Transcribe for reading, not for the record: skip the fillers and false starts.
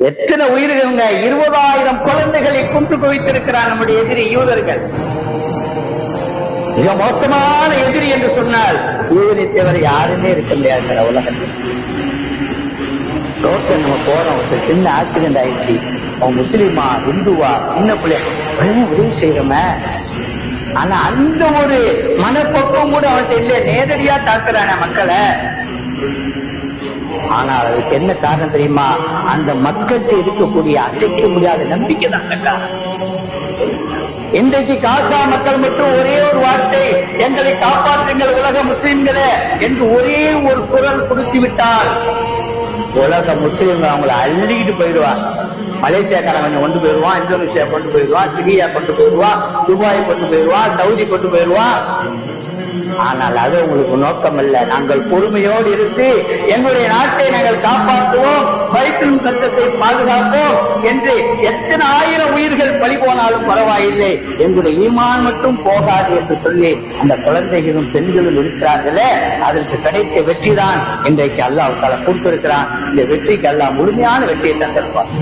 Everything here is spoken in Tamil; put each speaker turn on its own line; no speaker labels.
எத்தனை உயிர்கள்ங்க, 20,000 குழந்தைகளை கொண்டு குவித்திருக்கிறார் நம்முடைய எதிரி யூதர்கள். மிக மோசமான எதிரி என்று சொன்னால் யூதனை தவிர யாருமே இருக்க முடியாது உலகத்தில். ரோட்ல நம்ம போறோம், ஒரு சின்ன ஆக்சிடென்ட் ஆயிடுச்சு, அவன் முஸ்லிமா இந்துவா சின்ன பிள்ளை உதவி செய்யறோமே, ஆனா அந்த ஒரு மனப்பக்குவம் கூட அவன்கிட்ட இல்ல. நேரடியா தாக்குறான மக்களை. ஆனால் அதுக்கு என்ன காரணம் தெரியுமா? அந்த மக்களுக்கு இருக்கக்கூடிய அசைக்க முடியாத நம்பிக்கை தான். இன்றைக்கு காசா மக்கள் மட்டும் ஒரே ஒரு வார்த்தை, எங்களை காப்பாற்றுங்கள் உலக முஸ்லிம்களே என்று ஒரே ஒரு குரல் கொடுத்து விட்டால் உலக முஸ்லிம்கள் அவங்களை அள்ளிக்கிட்டு போயிடுவான். மலேசியாக்காரன் கொண்டு போயிடுவான், இந்தோனேஷியா கொண்டு போயிடுவான், சிரியா கொண்டு போயிடுவான், துபாய் கொண்டு போயிடுவான், சவுதி கொண்டு போயிடுவான். ஆனால் அது உங்களுக்கு நோக்கம் அல்ல. நாங்கள் பொறுமையோடு இருந்து எங்களுடைய நாட்டை நாங்கள் காப்பாற்றுவோம், பைத்துல் முகத்தஸை பாதுகாப்போம் என்று எத்தனை ஆயிரம் உயிர்கள் பலி போனாலும் பரவாயில்லை, எங்களுடைய ஈமான் மட்டும் போகாது என்று சொல்லி அந்த குழந்தைகளும் பெண்களும் இருக்கிறார்களே, அதற்கு கிடைத்த வெற்றி தான் இன்றைக்கு அல்லாஹ் தஆலா கொடுத்திருக்கிறான். இந்த வெற்றிக்கு அல்லாஹ் முழுமையான வெற்றியை தந்திருப்பார்.